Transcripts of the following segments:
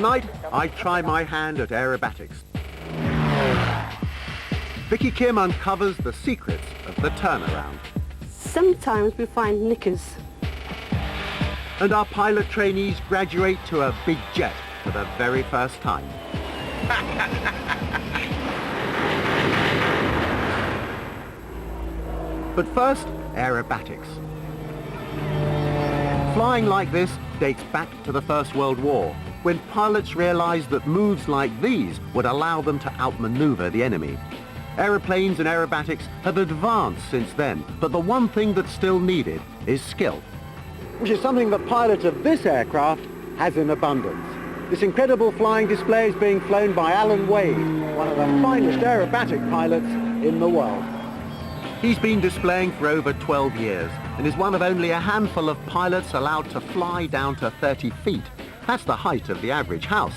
Tonight, I try my hand at aerobatics. Vicky Kimm uncovers the secrets of the turnaround. Sometimes we find knickers. And our pilot trainees graduate to a big jet for the very first time. But first, aerobatics. Flying like this dates back to the First World War, when pilots realized that moves like these would allow them to outmaneuver the enemy. Aeroplanes and aerobatics have advanced since then, but the one thing that's still needed is skill. Which is something that pilot of this aircraft has in abundance. This incredible flying display is being flown by Alan Wade, one of the finest aerobatic pilots in the world. He's been displaying for over 12 years and is one of only a handful of pilots allowed to fly down to 30 feet. That's the height of the average house.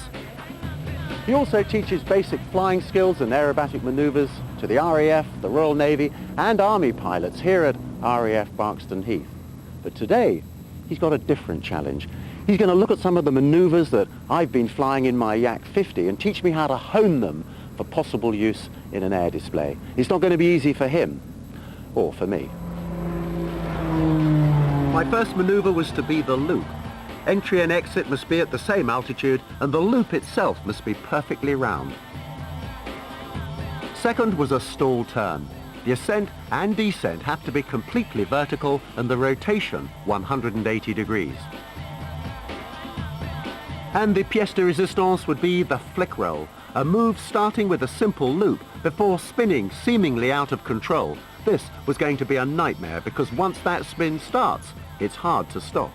He also teaches basic flying skills and aerobatic maneuvers to the RAF, the Royal Navy and Army pilots here at RAF Barkston Heath. But today, he's got a different challenge. He's going to look at some of the maneuvers that I've been flying in my Yak 50 and teach me how to hone them for possible use in an air display. It's not going to be easy for him, or for me. My first maneuver was to be the loop. Entry and exit must be at the same altitude, and the loop itself must be perfectly round. Second was a stall turn. The ascent and descent have to be completely vertical and the rotation 180 degrees. And the pièce de résistance would be the flick roll, a move starting with a simple loop before spinning seemingly out of control. This was going to be a nightmare because once that spin starts, it's hard to stop.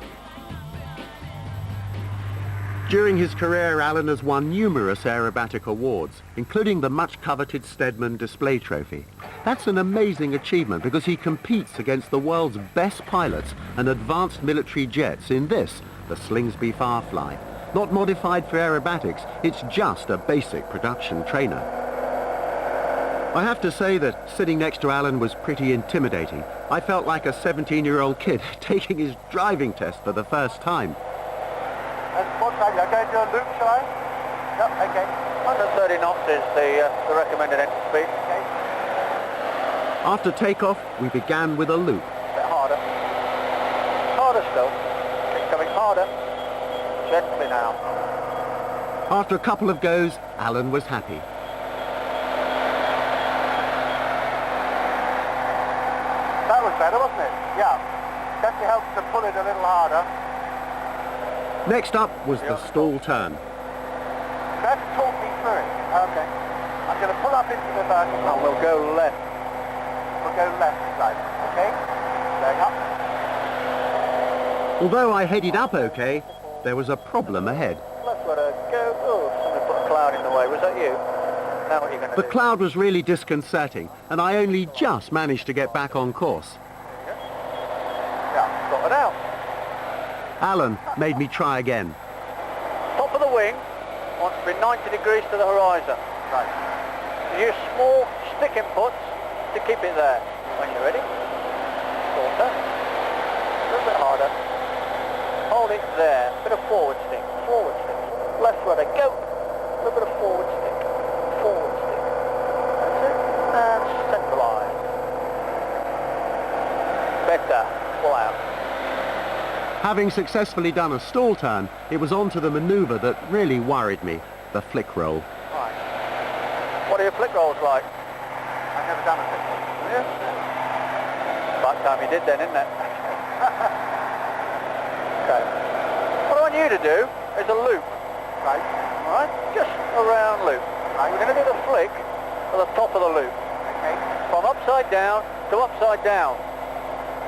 During his career, Alan has won numerous aerobatic awards, including the much-coveted Stedman Display Trophy. That's an amazing achievement because he competes against the world's best pilots and advanced military jets in this, the Slingsby Firefly. Not modified for aerobatics, it's just a basic production trainer. I have to say that sitting next to Alan was pretty intimidating. I felt like a 17-year-old kid taking his driving test for the first time. What time? You're going to do a loop, shall I? Yep, okay. 130 knots is the recommended entry speed. Okay. After takeoff, we began with a loop. A bit harder. Harder still. Keep coming harder. Gently now. After a couple of goes, Alan was happy. That was better, wasn't it? Yeah. Definitely helps to pull it a little harder. Next up was the stall turn. Just talk me through it. Okay. I'm going to pull up into the vertical. And we'll go left. We'll go left side. Okay? Going up. Although I headed up okay, there was a problem ahead. Left rudder, go. Oh, somebody put a cloud in the way. Was that you? Now what are you going to do? The cloud was really disconcerting, and I only just managed to get back on course. There you go. Yeah, got it out. Alan made me try again. Top of the wing wants to be 90 degrees to the horizon. Right. Use small stick inputs to keep it there. When you're ready, shorter, a little bit harder. Hold it there. Bit of forward stick. Forward stick. Left rudder, go. A little bit of forward stick. Forward stick. That's it. And centralise. Better. Pull out. Having successfully done a stall turn, it was on to the manoeuvre that really worried me, the flick roll. Right. What are your flick rolls like? I've never done a flick roll. Have you? About time you did then, isn't it? Okay. What I want you to do is a loop. Right. Alright? Just a round loop. Right. We're going to do the flick at the top of the loop. Okay. From upside down to upside down.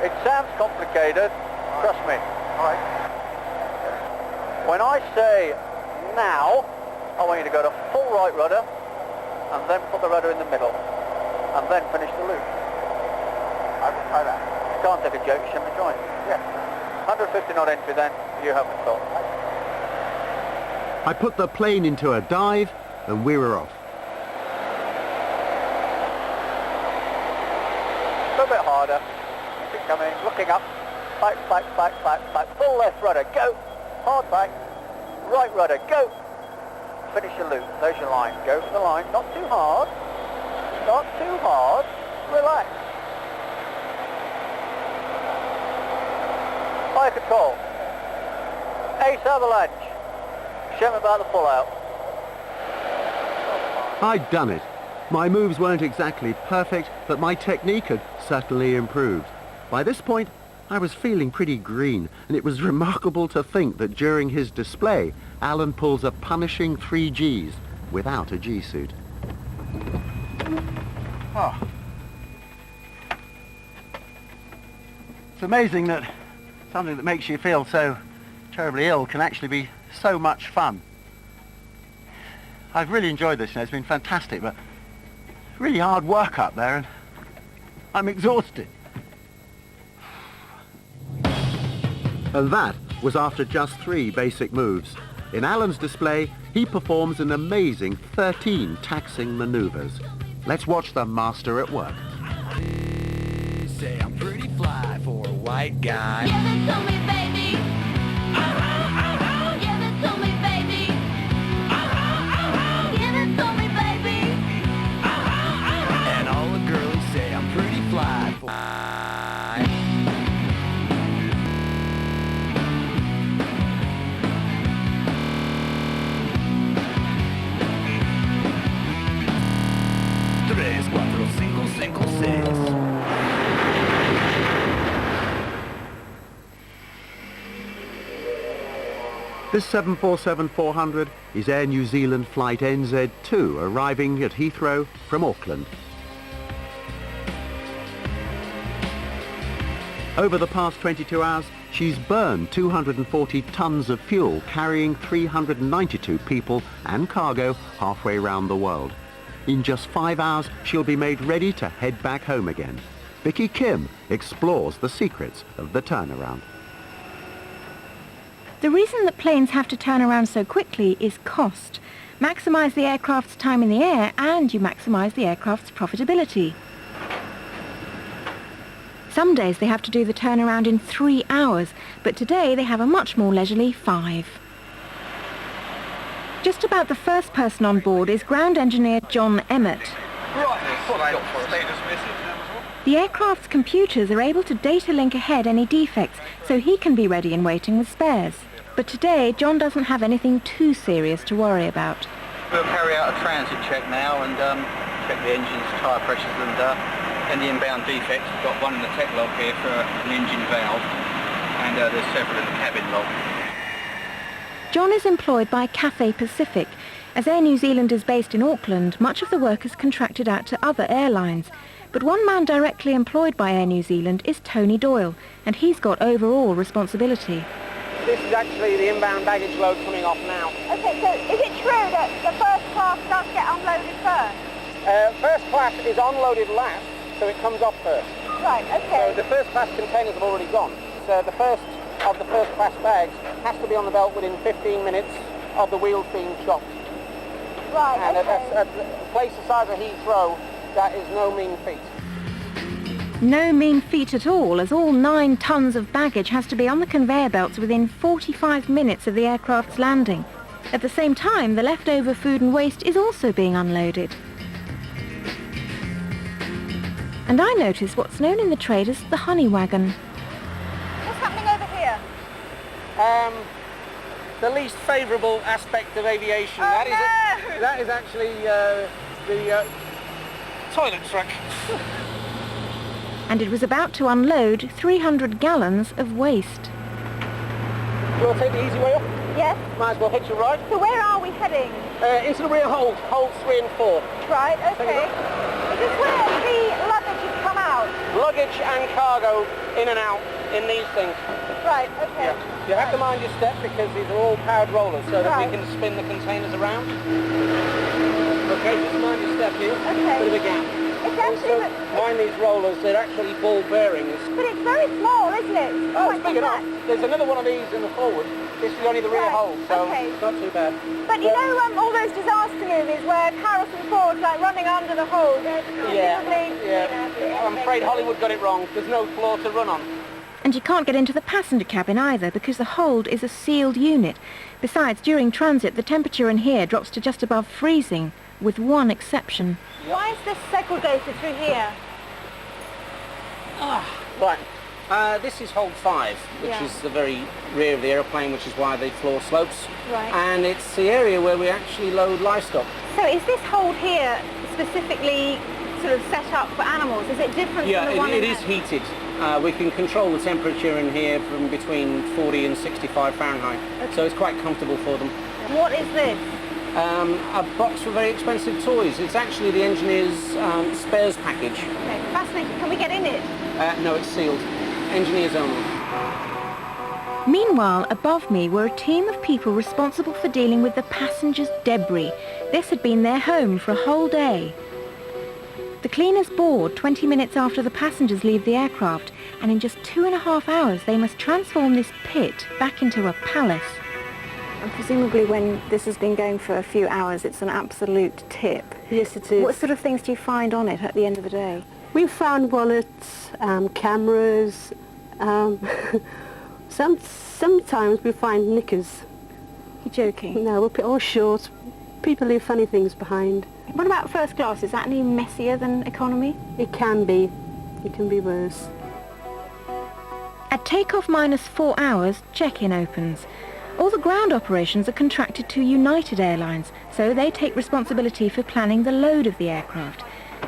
It sounds complicated. Trust me. All right. When I say now, I want you to go to full right rudder and then put the rudder in the middle and then finish the loop. I will try that. You can't take a joke, you shouldn't be trying. Yeah. 150 knot entry then, you have a stop. I put the plane into a dive and we were off. A little bit harder. Keep coming, looking up. Back, back, back, back, back. Full left rudder, go. Hard back. Right rudder, go. finish your loop. There's your line. Go for the line. Not too hard. Not too hard. Relax. Fire control. Ace avalanche. Show me about the pull-out. I'd done it. My moves weren't exactly perfect, but my technique had certainly improved. By this point, I was feeling pretty green, and it was remarkable to think that during his display, Alan pulls a punishing 3 Gs without a G-suit. Oh. It's amazing that something that makes you feel so terribly ill can actually be so much fun. I've really enjoyed this, it's been fantastic, but really hard work up there, and I'm exhausted. And that was after just 3 basic moves. In Alan's display, he performs an amazing 13 taxing maneuvers. Let's watch the master at work. Say I'm pretty fly for a white guy. Give it to me, baby. Give it to me, baby. Give it to me, baby. And all the girls say I'm pretty fly for Tres, cuatro, cinco, cinco, seis. This 747-400 is Air New Zealand flight NZ2 arriving at Heathrow from Auckland. Over the past 22 hours, she's burned 240 tons of fuel, carrying 392 people and cargo halfway around the world. In just 5 hours, she'll be made ready to head back home again. Vicky Kimm explores the secrets of the turnaround. The reason that planes have to turn around so quickly is cost. Maximise the aircraft's time in the air and you maximise the aircraft's profitability. Some days they have to do the turnaround in 3 hours, but today they have a much more leisurely 5. Just about the first person on board is ground engineer John Emmett. The aircraft's computers are able to data link ahead any defects, so he can be ready and waiting with spares. But today, John doesn't have anything too serious to worry about. We'll carry out a transit check now and check the engine's tyre pressures and any inbound defects. We've got one in the tech log here for an engine valve, and there's several in the cabin log. John is employed by Cathay Pacific. As Air New Zealand is based in Auckland, much of the work is contracted out to other airlines. But one man directly employed by Air New Zealand is Tony Doyle, and he's got overall responsibility. This is actually the inbound baggage load coming off now. Okay, so is it true that the first class does get unloaded first? First class is unloaded last, so it comes off first. Right, okay. So the first class containers have already gone. So the first of the first class bags has to be on the belt within 15 minutes of the wheels being chopped. Right, and okay. at a place the size of Heathrow, that is no mean feat. No mean feat at all, as all 9 tons of baggage has to be on the conveyor belts within 45 minutes of the aircraft's landing. At the same time, the leftover food and waste is also being unloaded. And I notice what's known in the trade as the honey wagon. What's happening over here? The least favourable aspect of aviation. Oh, That is actually the toilet truck. And it was about to unload 300 gallons of waste. You want to take the easy way up? Yes. Might as well hitch a right. So where are we heading? Into the rear hold, holds 3 and 4. Right, okay. Is this where the luggage has come out? Luggage and cargo in and out in these things. Right, okay. Yeah. You have to mind your step because these are all powered rollers so that we can spin the containers around. Okay, just mind your step here. Okay. Bit of a gap. It's actually... Mind these rollers, they're actually ball bearings. But it's very small, isn't it? Oh, it's big enough. There's another one of these in the forward. This is only the rear hold, so it's not too bad. But you know all those disaster movies where Harrison Ford's like running under the hold? Yeah. I'm afraid Hollywood got it wrong. There's no floor to run on. And you can't get into the passenger cabin either because the hold is a sealed unit. Besides, during transit, the temperature in here drops to just above freezing, with one exception. Why is this segregated through here? Right. This is hold 5, which is the very rear of the aeroplane, which is why the floor slopes. Right. And it's the area where we actually load livestock. So is this hold here specifically sort of set up for animals? Is it different from the one it is heated. We can control the temperature in here from between 40 and 65 Fahrenheit. Okay. So it's quite comfortable for them. What is this? A box for very expensive toys. It's actually the engineer's spares package. Okay, fascinating. Can we get in it? No, it's sealed. Engineers only. Meanwhile, above me were a team of people responsible for dealing with the passengers' debris. This had been their home for a whole day. The cleaners board 20 minutes after the passengers leave the aircraft, and in just 2.5 hours they must transform this pit back into a palace. And presumably when this has been going for a few hours, it's an absolute tip. Yes, it is. What sort of things do you find on it at the end of the day? We've found wallets, cameras, sometimes we find knickers. You're joking? No, or shorts. People leave funny things behind. What about first class? Is that any messier than economy? It can be. It can be worse. At takeoff minus 4 hours, check-in opens. All the ground operations are contracted to United Airlines, so they take responsibility for planning the load of the aircraft.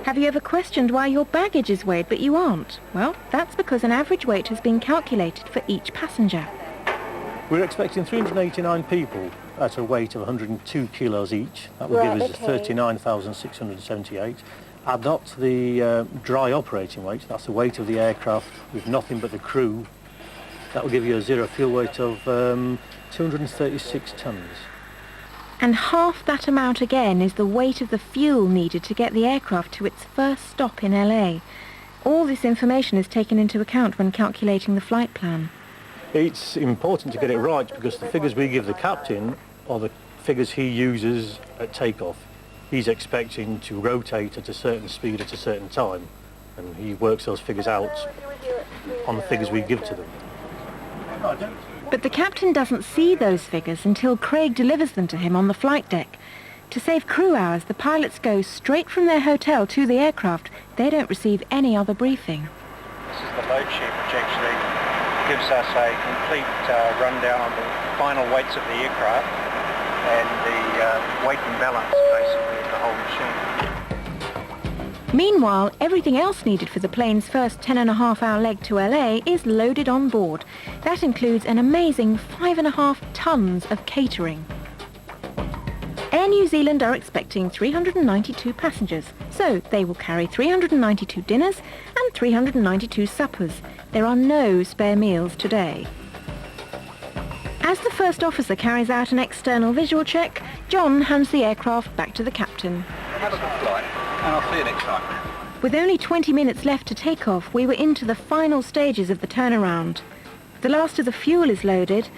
Have you ever questioned why your baggage is weighed but you aren't? Well, that's because an average weight has been calculated for each passenger. We're expecting 389 people at a weight of 102 kilos each. That will give us 39,678. Add that to the dry operating weight, that's the weight of the aircraft with nothing but the crew. That will give you a zero fuel weight of 236 tonnes. And half that amount again is the weight of the fuel needed to get the aircraft to its first stop in LA. All this information is taken into account when calculating the flight plan. It's important to get it right because the figures we give the captain are the figures he uses at takeoff. He's expecting to rotate at a certain speed at a certain time, and he works those figures out on the figures we give to them. But the captain doesn't see those figures until Craig delivers them to him on the flight deck. To save crew hours, the pilots go straight from their hotel to the aircraft. They don't receive any other briefing. This is the load sheet, which actually gives us a complete rundown on the final weights of the aircraft and the weight and balance, basically, of the whole machine. Meanwhile, everything else needed for the plane's first 10.5-hour leg to LA is loaded on board. That includes an amazing 5.5 tons of catering. Air New Zealand are expecting 392 passengers, so they will carry 392 dinners and 392 suppers. There are no spare meals today. As the first officer carries out an external visual check, John hands the aircraft back to the captain. Have a good flight, and I'll see you next time. With only 20 minutes left to take off, we were into the final stages of the turnaround. The last of the fuel is loaded,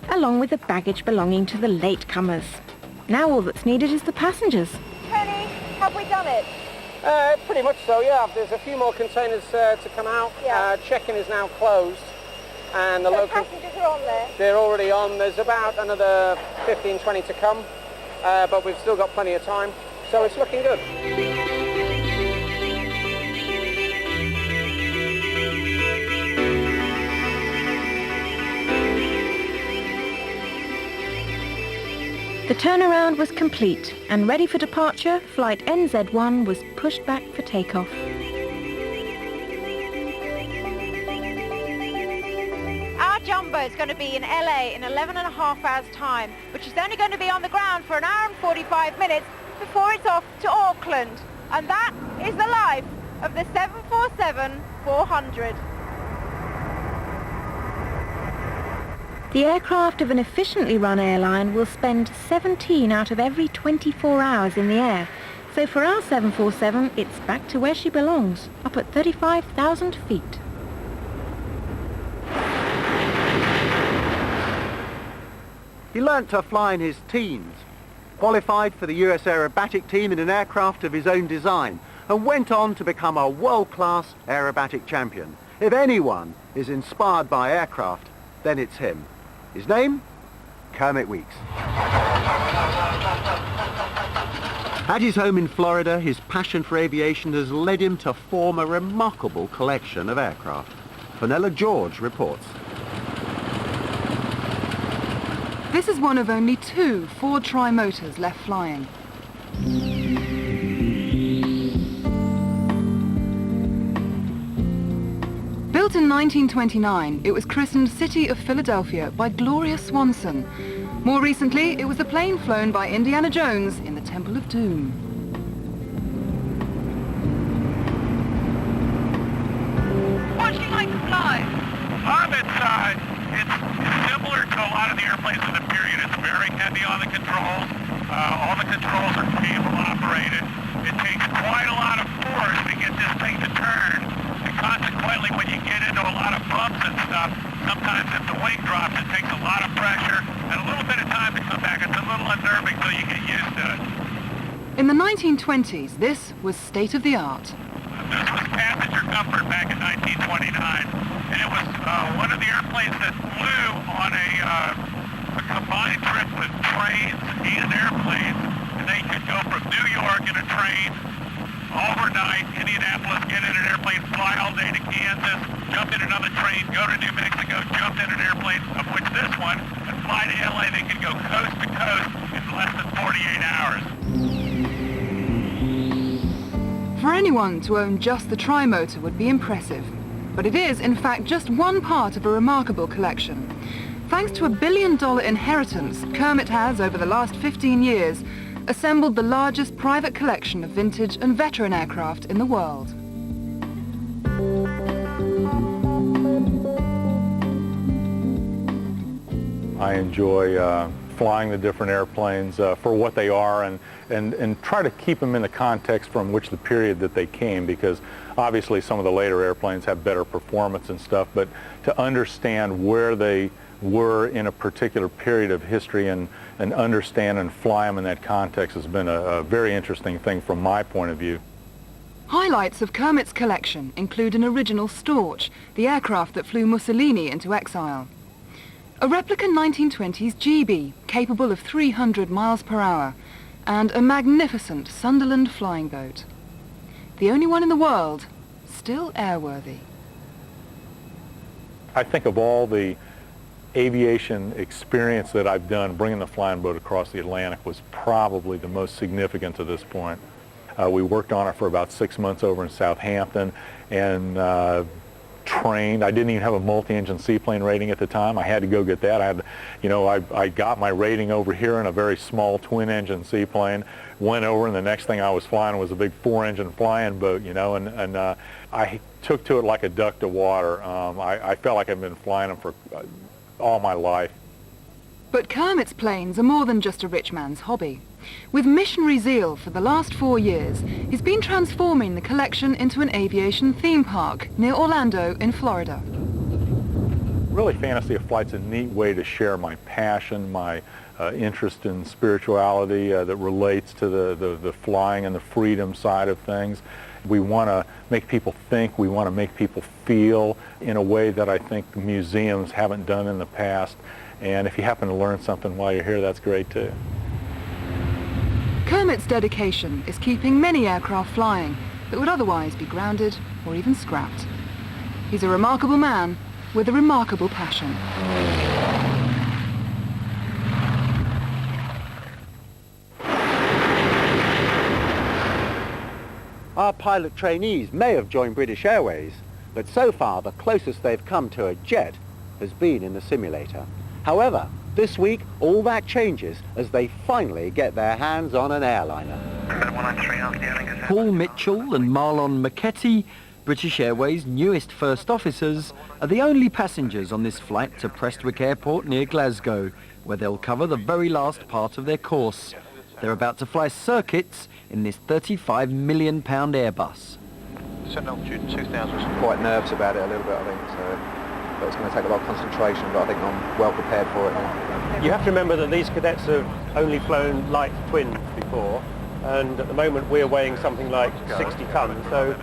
along with the baggage belonging to the latecomers. Now all that's needed is the passengers. Penny, have we done it? Pretty much so, yeah. There's a few more containers to come out. Yeah. Check-in is now closed. And the So local passengers are on there? They're already on. There's about another 15, 20 to come. But we've still got plenty of time. So it's looking good. The turnaround was complete, and ready for departure, flight NZ1 was pushed back for takeoff. Our jumbo is going to be in LA in 11.5 hours' time, which is only going to be on the ground for 1 hour and 45 minutes before it's off to Auckland. And that is the life of the 747-400. The aircraft of an efficiently run airline will spend 17 out of every 24 hours in the air. So for our 747, it's back to where she belongs, up at 35,000 feet. He learnt to fly in his teens, qualified for the US Aerobatic team in an aircraft of his own design, and went on to become a world-class aerobatic champion. If anyone is inspired by aircraft, then it's him. His name? Kermit Weeks. At his home in Florida, his passion for aviation has led him to form a remarkable collection of aircraft. Fenella George reports. This is one of only 2 Ford tri-motors left flying. Built in 1929, it was christened City of Philadelphia by Gloria Swanson. More recently, it was a plane flown by Indiana Jones in the Temple of Doom. What'd you like to fly? It's similar to a lot of the airplanes in the period. It's very heavy on the controls. All the controls are cable operated. It takes quite a lot of force to get this thing to turn. And consequently, when you get into a lot of bumps and stuff, sometimes if the wing drops, it takes a lot of pressure and a little bit of time to come back. It's a little unnerving till you get used to it. In the 1920s, this was state-of-the-art. This was passenger comfort back in 1929, and it was one of the airplanes that flew on a combined trip with trains and airplanes, and they could go from New York in a train, overnight, Indianapolis, get in an airplane, fly all day to Kansas, jump in another train, go to New Mexico, jump in an airplane, of which this one, and fly to LA. They could go coast to coast in less than 48 hours. For anyone to own just the tri-motor would be impressive. But it is, in fact, just one part of a remarkable collection. Thanks to a $1 billion inheritance, Kermit has, over the last 15 years, assembled the largest private collection of vintage and veteran aircraft in the world. I enjoy flying the different airplanes for what they are and try to keep them in the context from which the period that they came, because obviously some of the later airplanes have better performance and stuff, but to understand where they were in a particular period of history and understand and fly them in that context has been a very interesting thing from my point of view. Highlights of Kermit's collection include an original Storch, the aircraft that flew Mussolini into exile. A replica 1920s GB, capable of 300 miles per hour, and a magnificent Sunderland flying boat. The only one in the world still airworthy. I think of all the aviation experience that I've done, bringing the flying boat across the Atlantic was probably the most significant to this point. We worked on it for about 6 months over in Southampton and trained. I didn't even have a multi-engine seaplane rating at the time. I had to go get that. I got my rating over here in a very small twin-engine seaplane, went over, and the next thing I was flying was a big 4-engine flying boat, and I took to it like a duck to water. I felt like I've been flying them for all my life. But Kermit's planes are more than just a rich man's hobby. With missionary zeal for the last 4 years, he's been transforming the collection into an aviation theme park near Orlando in Florida. Really, Fantasy of Flight's a neat way to share my passion, my interest in spirituality that relates to the flying and the freedom side of things. We want to make people think, we want to make people feel in a way that I think museums haven't done in the past. And if you happen to learn something while you're here, that's great too. Kermit's dedication is keeping many aircraft flying that would otherwise be grounded or even scrapped. He's a remarkable man with a remarkable passion. Our pilot trainees may have joined British Airways, but so far the closest they've come to a jet has been in the simulator. However, this week all that changes as they finally get their hands on an airliner. Paul Mitchell and Marlon McKetty, British Airways' newest first officers, are the only passengers on this flight to Prestwick Airport near Glasgow, where they'll cover the very last part of their course. They're about to fly circuits in this £35 million Airbus. Certain altitude 2000. Quite nervous about it a little bit, I think. So. But it's going to take a lot of concentration, but I think I'm well prepared for it now. You have to remember that these cadets have only flown light twins before, and at the moment we're weighing something like 60 tons, so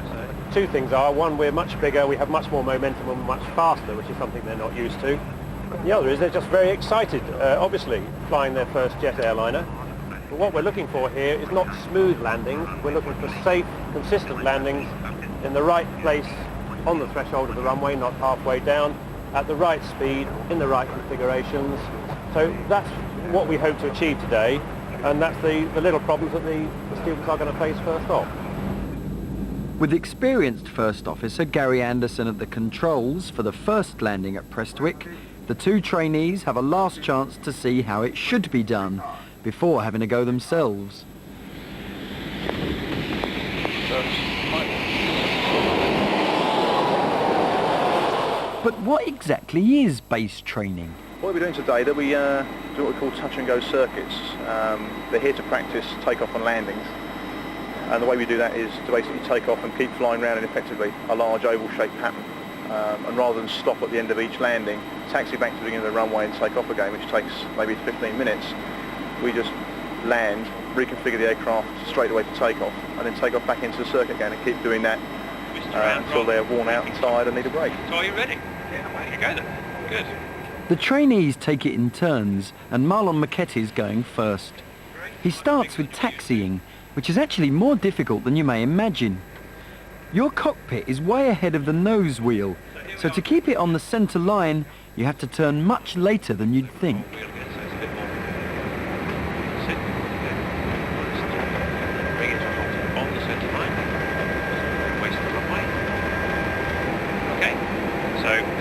two things are, one, we're much bigger, we have much more momentum and we're much faster, which is something they're not used to. The other is they're just very excited, obviously, flying their first jet airliner. But what we're looking for here is not smooth landings, we're looking for safe, consistent landings in the right place on the threshold of the runway, not halfway down, at the right speed, in the right configurations. So that's what we hope to achieve today, and that's the little problems that the students are going to face first off. With experienced First Officer Gary Anderson at the controls for the first landing at Prestwick, the two trainees have a last chance to see how it should be done before having a go themselves. But what exactly is base training? What we're doing today, that we do what we call touch and go circuits. They're here to practice takeoff and landings. And the way we do that is to basically take off and keep flying around in effectively a large oval-shaped pattern. And rather than stop at the end of each landing, taxi back to the beginning of the runway and take off again, which takes maybe 15 minutes, we just land, reconfigure the aircraft straight away to take off, and then take off back into the circuit again and keep doing that until they're worn out and tired and need a break. So are you ready? Yeah, there you go then. Good. The trainees take it in turns, and Marlon Marchetti is going first. He starts with taxiing, which is actually more difficult than you may imagine. Your cockpit is way ahead of the nose wheel, so to keep it on the centre line, you have to turn much later than you'd think.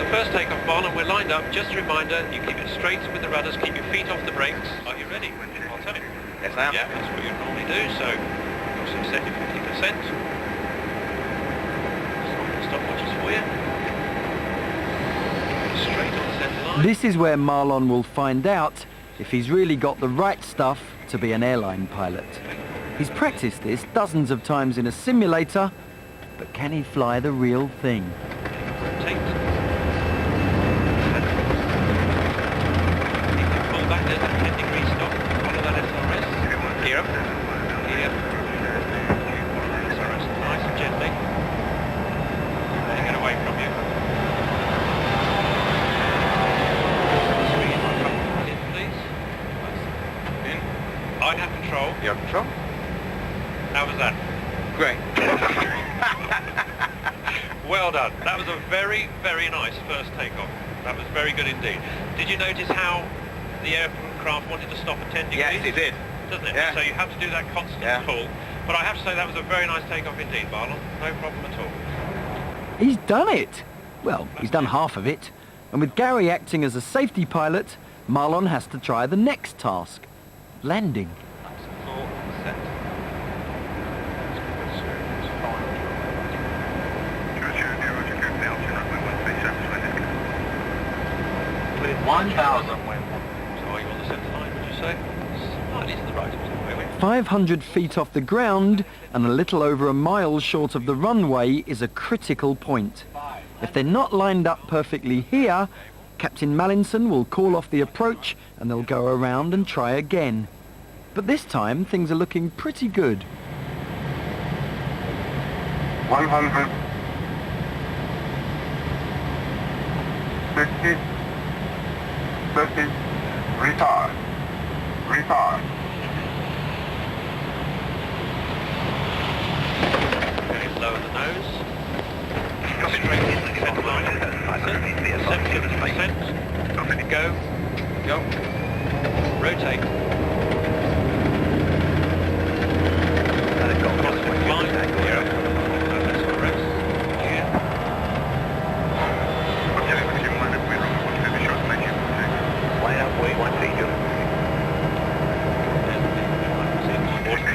First takeoff, Marlon, we're lined up. Just a reminder, you keep it straight with the rudders, keep your feet off the brakes. Are you ready? I'll tell you. Yes, I am. Yeah, that's what you normally do, so obviously set your 50%. Stopwatches for you. Straight on the centre line. This is where Marlon will find out if he's really got the right stuff to be an airline pilot. He's practiced this dozens of times in a simulator, but can he fly the real thing? Rotate. Back there to 10 degrees stop, follow that SRS, gear up, gear, SRS nice and gently, and get away from you. In please, in, I have control. You have control? How was that? Great. Well done, that was a very, very nice first takeoff, that was very good indeed. Did you notice how the aircraft wanted to stop at 10 degrees? Yes, it did. Doesn't it? Yeah. So you have to do that constant pull. But I have to say that was a very nice takeoff indeed, Marlon. No problem at all. He's done it! Well, he's done half of it. And with Gary acting as a safety pilot, Marlon has to try the next task, landing. Full set. Within 1,000 wind. So are you on the centre line, would you say? Slightly to the right. 500 feet off the ground and a little over a mile short of the runway is a critical point. If they're not lined up perfectly here, Captain Mallinson will call off the approach and they'll go around and try again. But this time things are looking pretty good. 100. 50. 50. Retard. Retard. Okay, lower the nose. Straight in the centre line. 70%. Go. Go. Rotate. And it's got across the line. Here.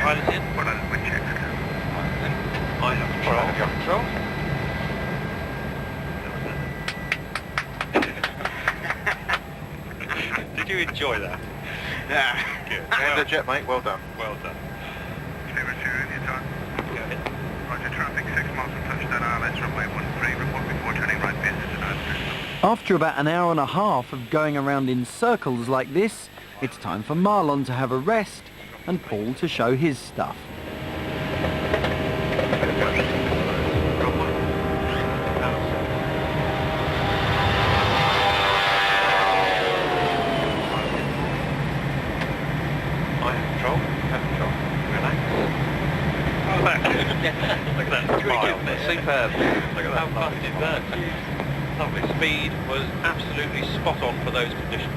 Pilot in. I have control. You have control. Did you enjoy that? Yeah. Good. And the jet, mate. Well done. Well done. Go ahead. Roger, traffic 6 miles from touchdown, RLS runway 13, report before turning right business and After about an hour and a half of going around in circles like this, it's time for Marlon to have a rest and Paul to show his stuff. flesh. Look at that smile. Superb. Look at that. How fast is that? Lovely. Speed was absolutely spot on for those conditions.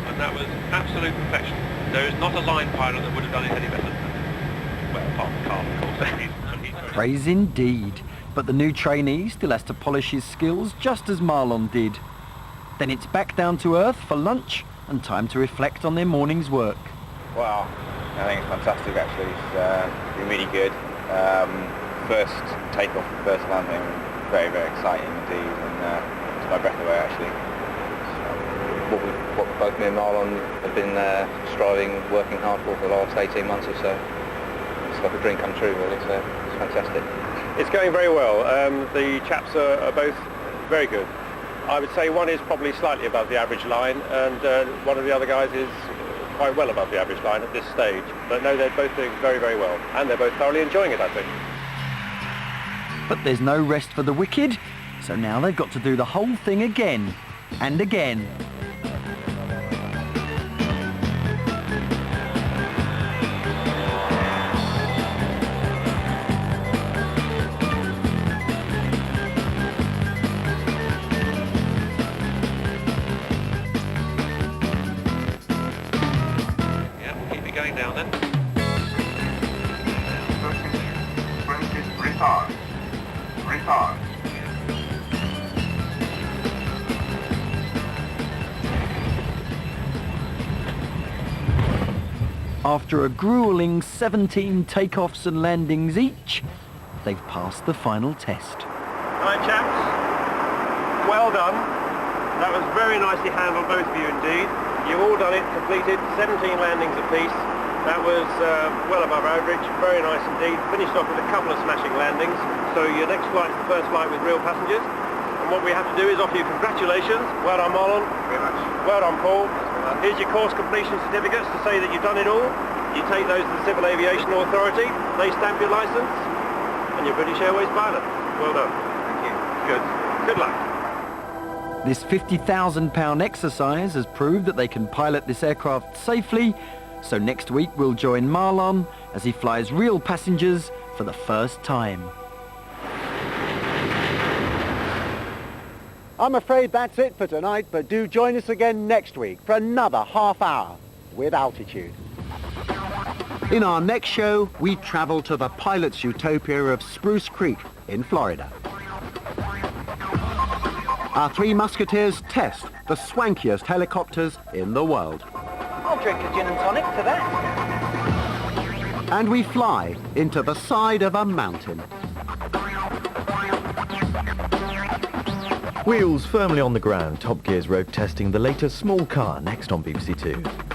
And that was absolute perfection. There is not a line pilot that would have done it any better than that. Well, apart from Carl, of course. Praise indeed. But the new trainee still has to polish his skills just as Marlon did. Then it's back down to earth for lunch and time to reflect on their morning's work. Wow, I think it's fantastic actually. It's been really good. First takeoff, first landing, very, very exciting indeed, and took my breath away actually. What both me and Marlon have been striving, working hard for the last 18 months or so. It's like a dream come true really, so it's fantastic. It's going very well. The chaps are both very good. I would say one is probably slightly above the average line, and one of the other guys is quite well above the average line at this stage. But no, they're both doing very, very well, and they're both thoroughly enjoying it, I think. But there's no rest for the wicked, so now they've got to do the whole thing again and again. After a grueling 17 takeoffs and landings each, they've passed the final test. Right, chaps, well done. That was very nicely handled, both of you indeed. You've all done it, completed 17 landings apiece. That was well above average, very nice indeed. Finished off with a couple of smashing landings. So your next flight is the first flight with real passengers. And what we have to do is offer you congratulations. Well done, Marlon. Very much. Well done, Paul. Here's your course completion certificates to say that you've done it all. You take those to the Civil Aviation Authority, they stamp your licence, and you're British Airways pilot. Well done. Thank you. Good. Good luck. This £50,000 exercise has proved that they can pilot this aircraft safely, so next week we'll join Marlon as he flies real passengers for the first time. I'm afraid that's it for tonight, but do join us again next week for another half hour with Altitude. In our next show, we travel to the pilot's utopia of Spruce Creek in Florida. Our three musketeers test the swankiest helicopters in the world. I'll drink a gin and tonic to that. And we fly into the side of a mountain. Wheels firmly on the ground, Top Gear's road testing the latest small car next on BBC2.